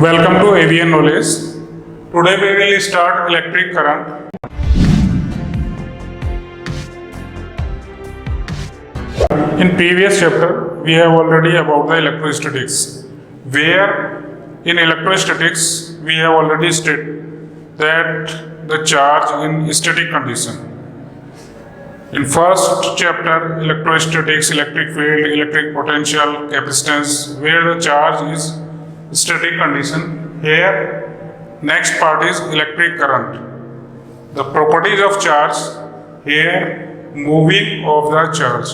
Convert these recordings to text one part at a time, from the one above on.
Welcome to AVN Knowledge. Today we will start electric current. In previous chapter we have already about the electrostatics, where in electrostatics we have already stated that the charge in static condition. In first chapter, electrostatics, electric field, electric potential, capacitance, where the charge is static condition. Here, next part is electric current. The properties of charge. Here, moving of the charge.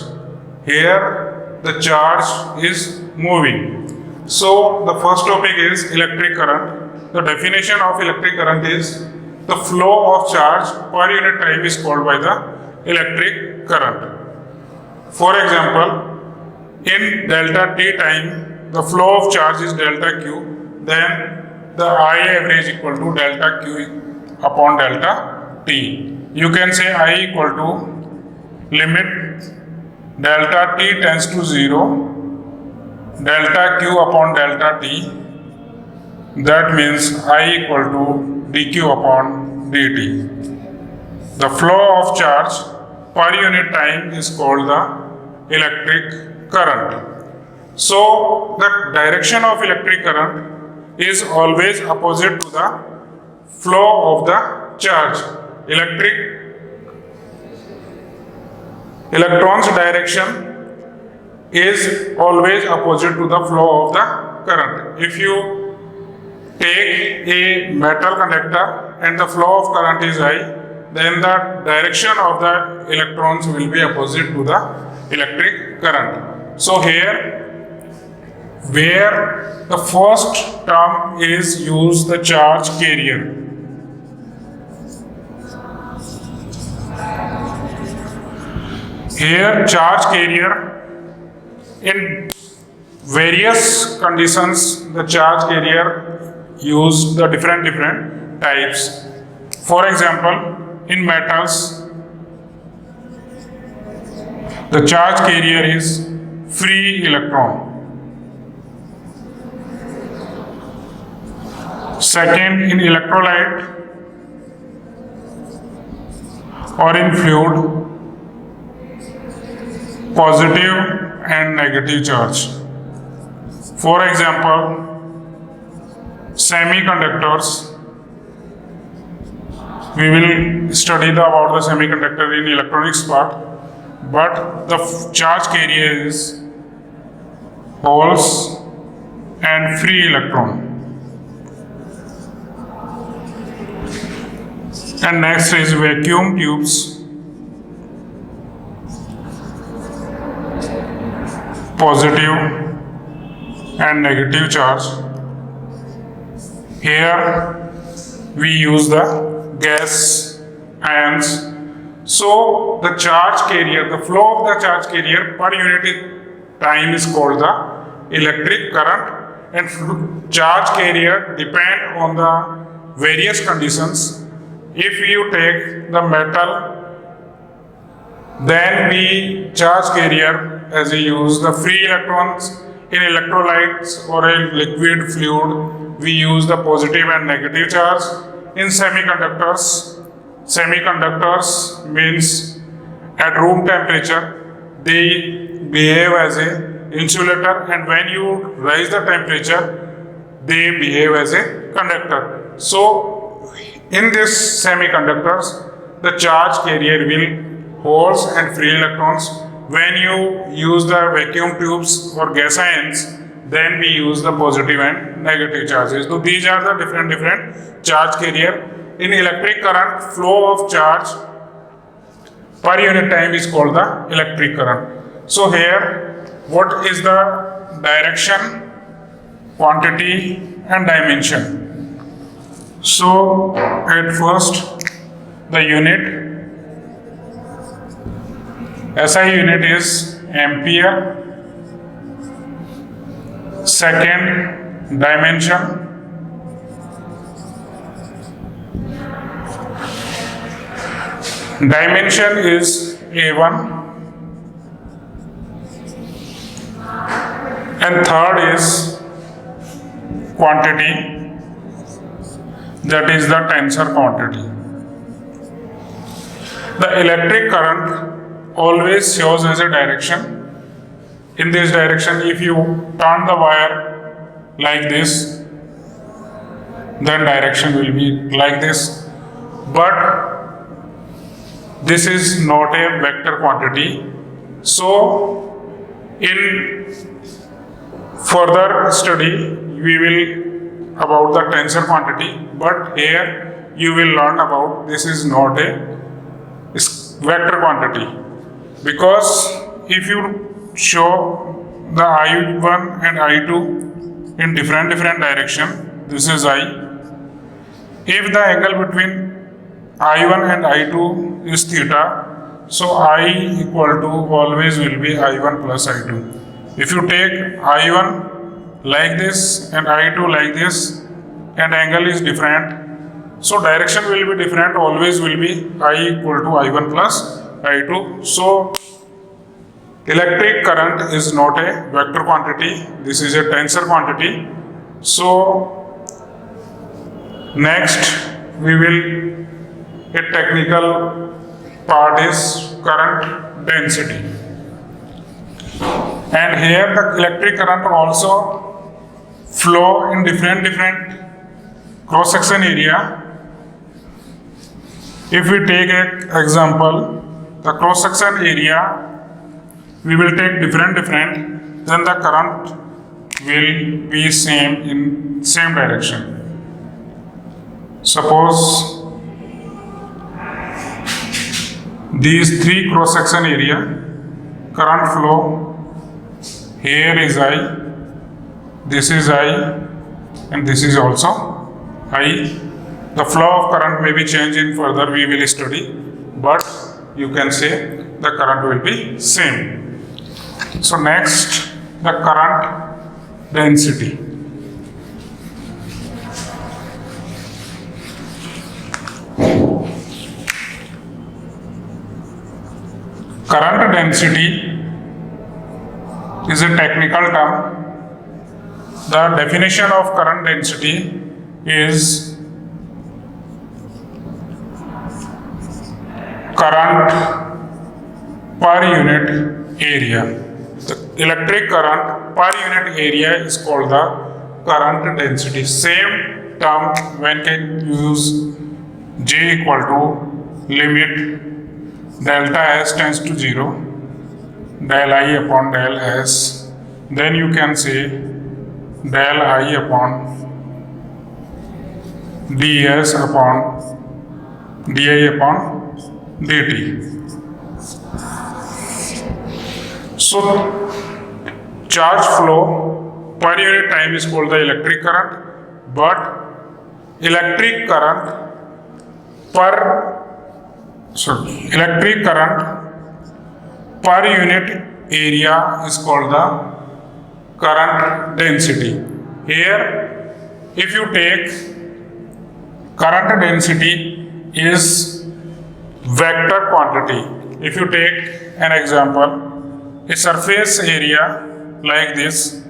Here, the charge is moving. So, the first topic is electric current. The definition of electric current is the flow of charge per unit time is called by the electric current. For example, in delta t time, the flow of charge is delta q, then the I average equal to delta q upon delta t. You can say I equal to limit delta t tends to 0, delta q upon delta t. That means I equal to dq upon dt. The flow of charge per unit time is called the electric current. So, the direction of electric current is always opposite to the flow of the charge. Electron's direction is always opposite to the flow of the current. If you take a metal conductor and the flow of current is I, then the direction of the electrons will be opposite to the electric current. So here, where the first term is used, the charge carrier. Here, charge carrier, in various conditions, the charge carrier use the different types. For example, in metals, the charge carrier is free electron. Second, in electrolyte or in fluid, positive and negative charge. For example, semiconductors. We will study about the semiconductor in electronics part, but the charge carrier is holes and free electron. And next is vacuum tubes, positive and negative charge. Here we use the gas ions. So the charge carrier, the flow of the charge carrier per unit time is called the electric current, and charge carrier depend on the various conditions. If you take the metal, then we charge carrier as we use the free electrons. In electrolytes or a liquid fluid, we use the positive and negative charge. In semiconductors means at room temperature, they behave as a insulator, and when you raise the temperature, they behave as a conductor. So, in this semiconductors, the charge carrier will holes and free electrons. When you use the vacuum tubes or gas ions, then we use the positive and negative charges. So these are the different charge carrier. In electric current, flow of charge per unit time is called the electric current. So here, what is the direction, quantity and dimension? So at first, the unit, SI unit is ampere. Second, dimension. Dimension is A1. And third is quantity. that is the tensor quantity. The electric current always shows as a direction. In this direction, if you turn the wire like this, then direction will be like this. But this is not a vector quantity. So in further study we will about the tensor quantity, but here you will learn about this is not a vector quantity, because if you show the I1 and I2 in different direction, this is I. If the angle between I1 and I2 is theta, so I equal to always will be I1 plus I2. If you take I1 like this and I2 like this and angle is different, so direction will be different, always will be I equal to I1 plus I2. So electric current is not a vector quantity, this is a tensor quantity. So next we will, a technical part is current density. And here the electric current also flow in different cross section area. If we take an example, the cross section area, we will take different, then the current will be same in same direction. Suppose these three cross section area, current flow, here is I, this is I, and this is also I. The flow of current may be changed in further, we will study, but you can say the current will be same. So next, the current density. Current density is a technical term. The definition of current density is current per unit area. The electric current per unit area is called the current density. Same term when can use J equal to limit delta S tends to 0, del I upon del S. Then you can say del I upon ds upon di upon dt. So charge flow per unit time is called the electric current, but electric current per unit area is called the current density. Here, if you take current density is vector quantity. If you take an example, a surface area like this,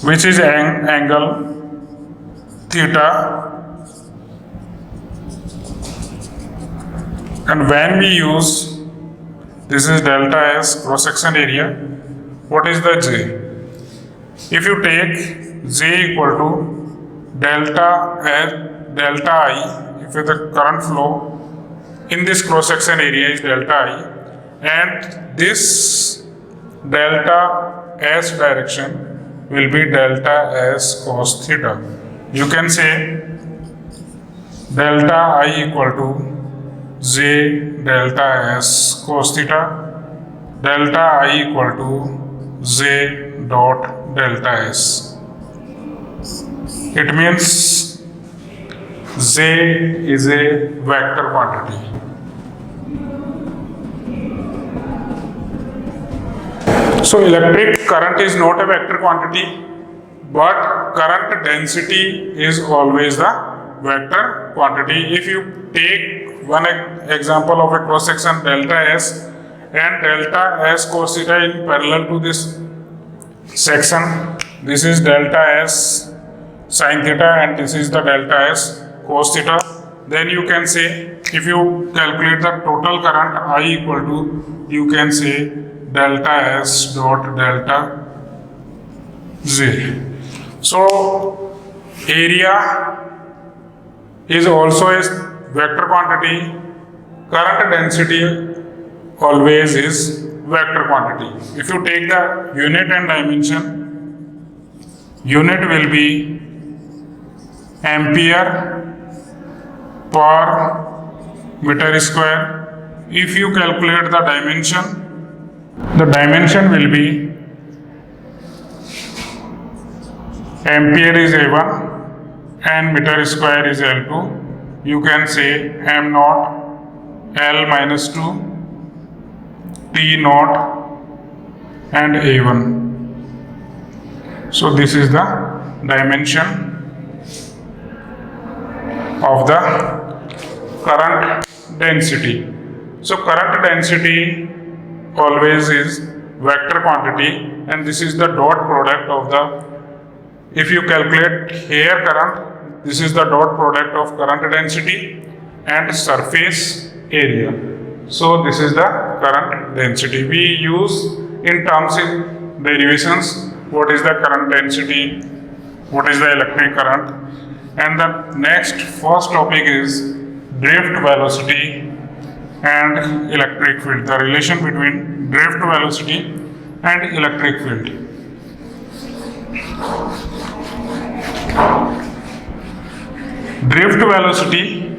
which is angle theta, and when we use, this is delta S cross section area, what is the J? If you take J equal to delta I, if the current flow in this cross section area is delta I, and this delta S direction will be delta S cos theta. You can say delta I equal to J delta S cos theta, delta I equal to J dot delta S. It means J is a vector quantity. So electric current is not a vector quantity, but current density is always the vector quantity. If you take one example of a cross section delta S and delta S cos theta in parallel to this section, this is delta S sine theta, and this is the delta S cos theta. Then you can say, if you calculate the total current I equal to, you can say delta S dot delta Z. So area is also a vector quantity. Current density always is vector quantity. If you take the unit and dimension, unit will be ampere per meter square. If you calculate the dimension will be ampere is A1 and meter square is L2. You can say m naught L minus 2 T naught and A1. So this is the dimension of the current density. So current density always is vector quantity, and this is the dot product of the, if you calculate here current, this is the dot product of current density and surface area. So this is the current density. We use in terms in derivations, what is the current density, what is the electric current. And the next first topic is drift velocity and electric field, the relation between drift velocity and electric field. Drift velocity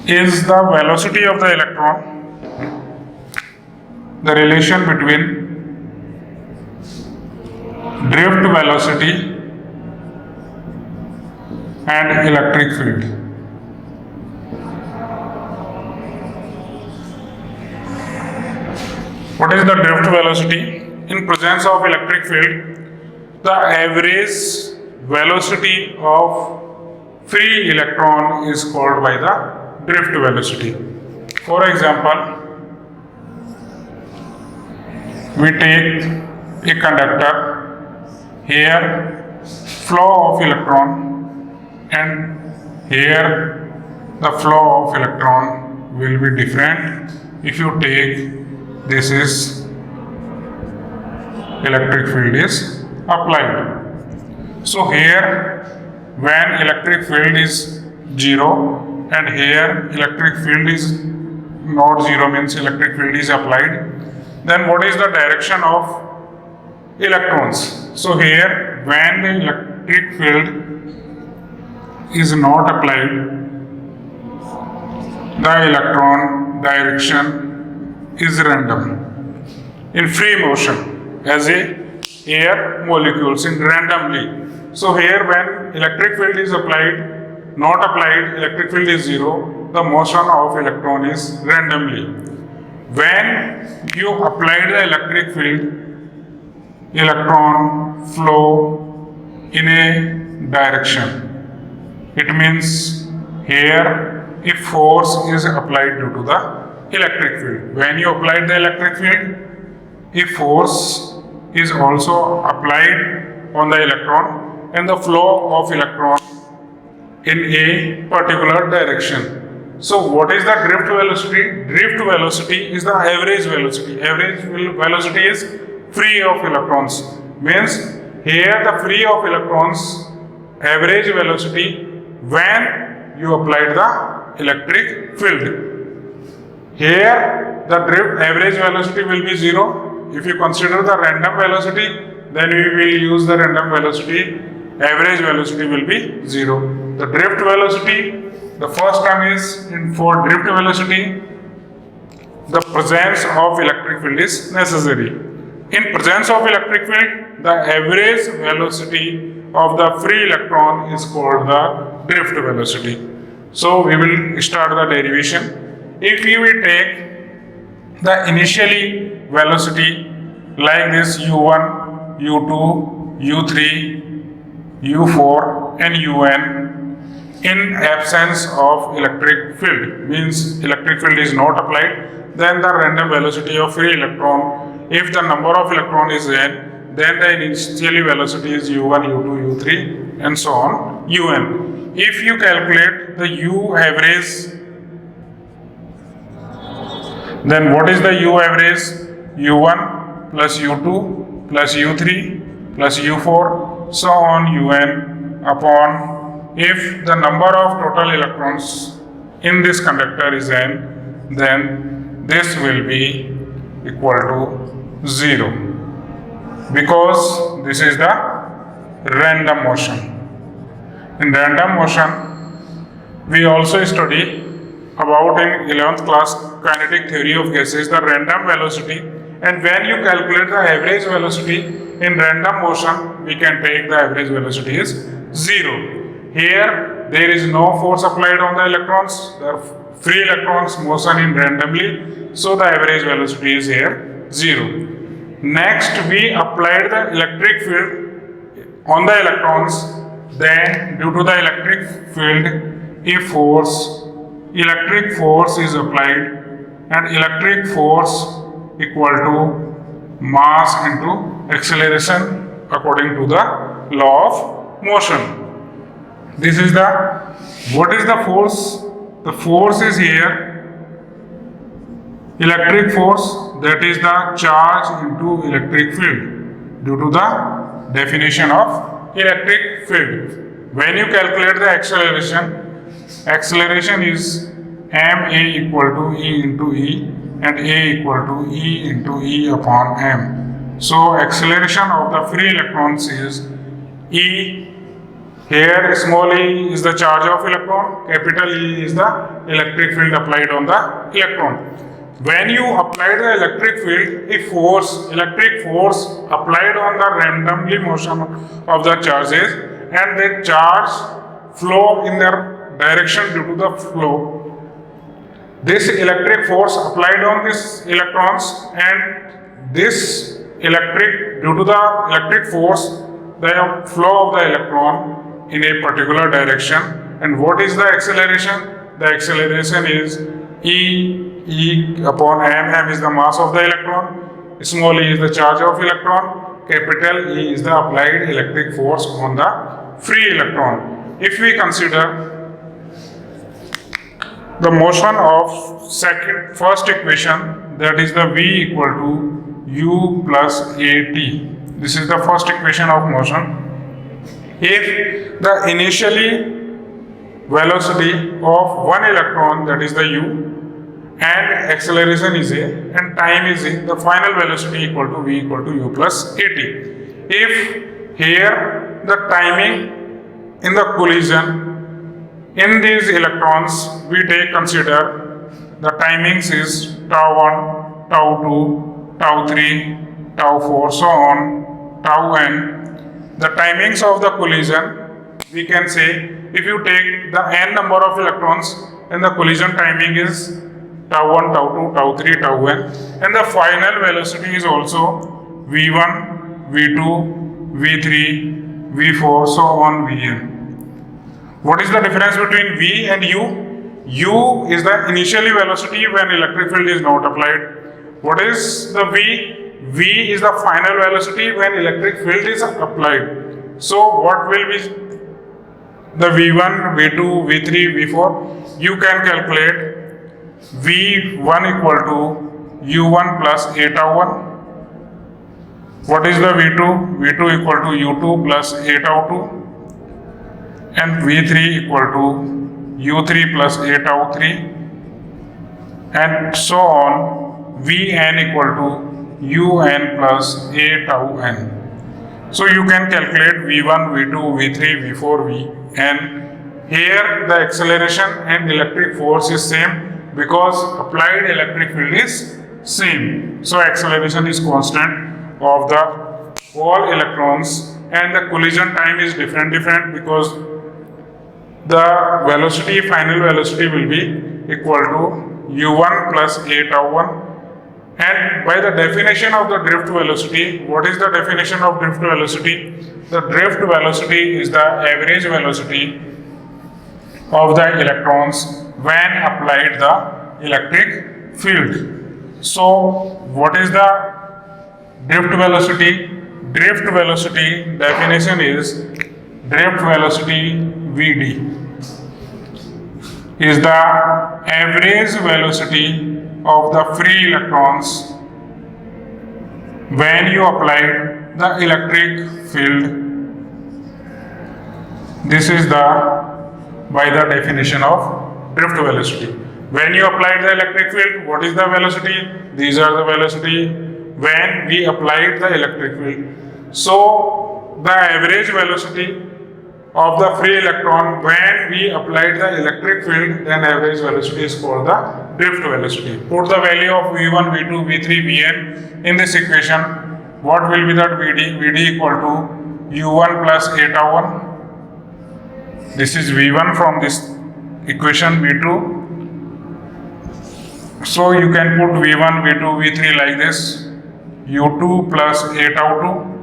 is the velocity of the electron, the relation between drift velocity and electric field. What is the drift velocity? In presence of electric field, the average velocity of free electron is called by the drift velocity. For example, we take a conductor, here flow of electron, and here the flow of electron will be different. If you take, this is electric field is applied. So here when electric field is 0 and here electric field is not 0, means electric field is applied, then what is the direction of electrons? So here when the electric field is not applied, the electron direction is random in free motion as a air molecules in randomly. So here when electric field is applied, not applied, electric field is 0, the motion of electron is randomly. When you apply the electric field, electron flow in a direction. It means here a force is applied due to the electric field. When you apply the electric field, a force is also applied on the electron and the flow of electron in a particular direction. So what is the drift velocity? Drift velocity is the average velocity. Average velocity is free of electrons. Means here the free of electrons average velocity when you applied the electric field. Here the drift average velocity will be 0. If you consider the random velocity, then we will use the random velocity. Average velocity will be 0. The drift velocity, the first term is for drift velocity, the presence of electric field is necessary. In presence of electric field, the average velocity of the free electron is called the drift velocity. So we will start the derivation. If we will take the initially velocity like this u1, u2, u3, u4 and un in absence of electric field, means electric field is not applied, then the random velocity of free electron, if the number of electron is n, then the initially velocity is u1, u2, u3 and so on, un. If you calculate the U average, then what is the U average? U1 plus U2 plus U3 plus U4, so on, un upon, if the number of total electrons in this conductor is n, then this will be equal to 0, because this is the random motion. In random motion, we also study about in 11th class kinetic theory of gases, the random velocity, and when you calculate the average velocity in random motion, we can take the average velocity is 0. Here there is no force applied on the electrons, there are free electrons motion in randomly, so the average velocity is here 0. Next we applied the electric field on the electrons, then due to the electric field electric force is applied, and electric force equal to mass into acceleration according to the law of motion. This is the, what is the force? The force is here electric force, that is the charge into electric field due to the definition of electric field. When you calculate the acceleration is ma equal to E into E and a equal to E into E upon m. So acceleration of the free electrons is E. Here small e is the charge of electron, capital E is the electric field applied on the electron. When you apply the electric field, electric force applied on the randomly motion of the charges, and the charge flow in their direction due to the flow. This electric force applied on these electrons, and this electric, due to the electric force, the flow of the electron in a particular direction. And what is the acceleration? The acceleration is E upon m is the mass of the electron, small e is the charge of electron, capital E is the applied electric force on the free electron. If we consider the motion of first equation, that is the V equal to U plus AT. This is the first equation of motion. If the initially velocity of one electron, that is the U, and acceleration is a, and time is a, the final velocity equal to V equal to U plus AT. If here the timing in the collision in these electrons, we consider the timings is tau 1, tau 2, tau 3, tau 4, so on, tau n. The timings of the collision, we can say, if you take the n number of electrons, and the collision timing is tau 1, tau 2, tau 3, tau n, and the final velocity is also v1, v2, v3, v4, so on, vn. What is the difference between v and u? U is the initially velocity when electric field is not applied. What is the v? V is the final velocity when electric field is applied. So what will be the v1, v2, v3, v4? You can calculate v1 equal to u1 plus a tau 1. What is the v2? v2 equal to u2 plus a tau 2. And v3 equal to u3 plus a tau 3. And so on, vn equal to un plus a tau n. So you can calculate v1, v2, v3, v4, vn. Here the acceleration and electric force is same because applied electric field is same. So acceleration is constant of the all electrons, and the collision time is different because the velocity, final velocity will be equal to u1 plus a tau 1. And by the definition of the drift velocity, what is the definition of drift velocity? The drift velocity is the average velocity of the electrons when applied the electric field. So, what is the drift velocity? Drift velocity definition is drift velocity Vd is the average velocity of the free electrons when you applied the electric field. This is by the definition of drift velocity. When you applied the electric field, what is the velocity? These are the velocity when we applied the electric field. So the average velocity of the free electron when we applied the electric field, then average velocity is called the drift velocity. Put the value of V1, V2, V3, Vn in this equation. What will be that Vd? Vd equal to U1 plus A tau 1. This is V1 from this equation V2. So you can put V1, V2, V3 like this. U2 plus A tau 2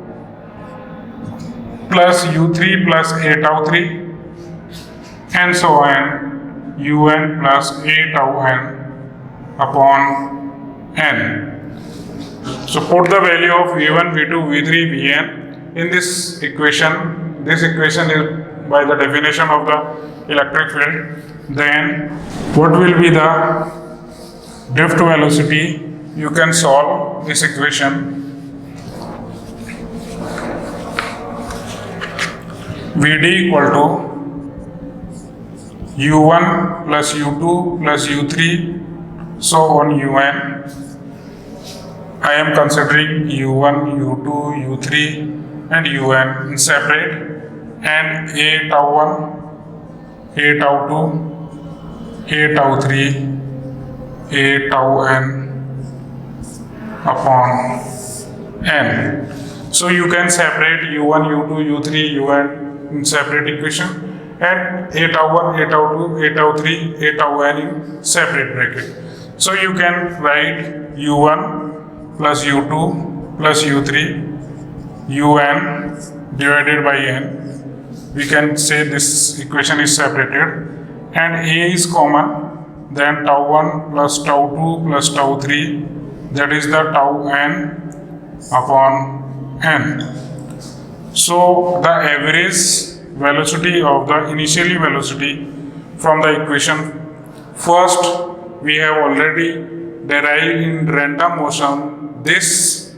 plus U3 plus A tau 3 and so on, Un plus A tau n upon n. So put the value of V1, V2, V3, Vn in this equation. This equation is by the definition of the electric field. Then what will be the drift velocity? You can solve this equation. Vd equal to U1 plus U2 plus U3 so on Un. I am considering U1, U2, U3 and Un in separate, and A tau 1, A tau 2, A tau 3, A tau n upon n. So you can separate U1, U2, U3, Un in separate equation, and A tau 1, A tau 2, A tau 3, A tau n in separate bracket. So you can write U1 plus U2 plus U3 Un divided by n. We can say this equation is separated and A is common, then tau 1 plus tau 2 plus tau 3, that is the tau n upon n. So the average velocity of the initial velocity from the equation, first we have already derived in random motion. This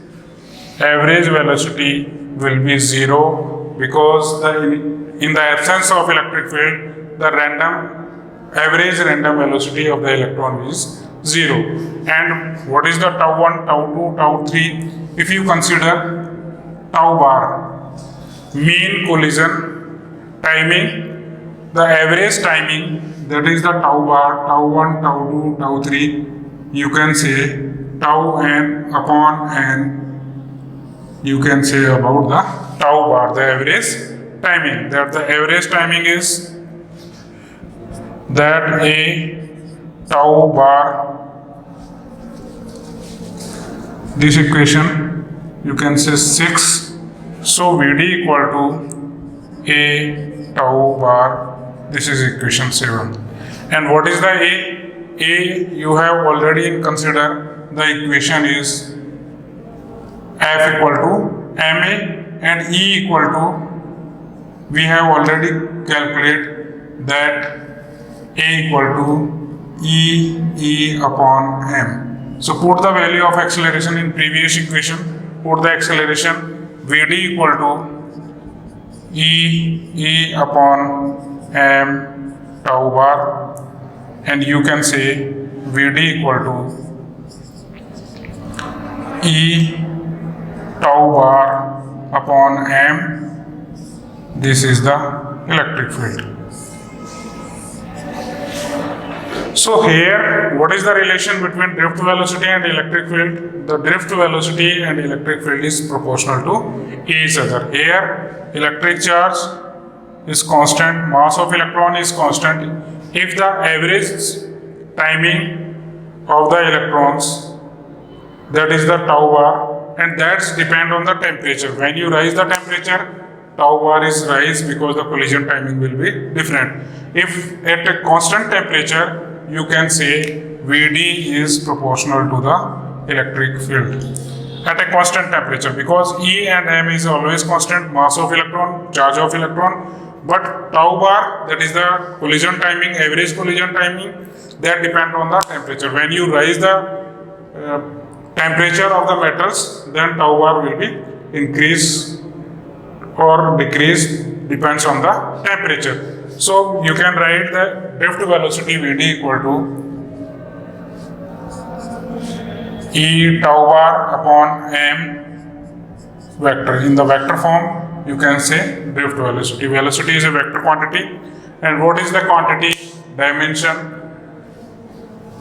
average velocity will be 0 because in the absence of electric field, the average random velocity of the electron is 0. And what is the tau 1, tau 2, tau 3? If you consider tau bar, mean collision timing, the average timing, that is the tau bar, tau 1, tau 2, tau 3, you can say tau n upon n. You can say about the tau bar, the average timing, that the average timing is that A tau bar, this equation you can say 6. So Vd equal to A tau bar, this is equation 7. And what is the A? A you have already considered, the equation is F equal to Ma, and E equal to, we have already calculated that A equal to E upon M. So put the value of acceleration in previous equation, put the acceleration Vd equal to E upon M tau bar, and you can say Vd equal to E tau bar upon M. This is the electric field. So here, what is the relation between drift velocity and electric field? The drift velocity and electric field is proportional to each other. Here, electric charge is constant, mass of electron is constant. If the average timing of the electrons, that is the tau bar, and that's depend on the temperature. When you raise the temperature, tau bar is rise because the collision timing will be different. If at a constant temperature, you can say Vd is proportional to the electric field. at a constant temperature, because E and M is always constant, mass of electron, charge of electron, but tau bar, that is the collision timing, average collision timing, that depend on the temperature. When you raise the temperature of the metals, then tau bar will be increase or decrease, depends on the temperature. So you can write the drift velocity Vd equal to E tau bar upon m vector. In the vector form, you can say drift velocity. Velocity is a vector quantity. And what is the quantity, dimension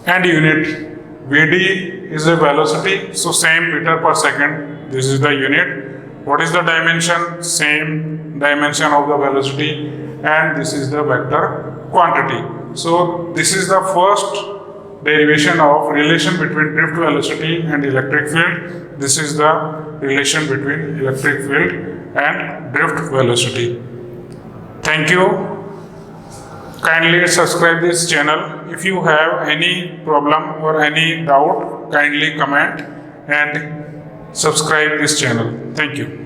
and unit? Vd is a velocity, so same meter per second. This is the unit. What is the dimension? Same dimension of the velocity, and this is the vector quantity. So this is the first derivation of relation between drift velocity and electric field. This is the relation between electric field and drift velocity. Thank you. Kindly subscribe this channel. If you have any problem or any doubt, kindly comment and subscribe this channel. Thank you.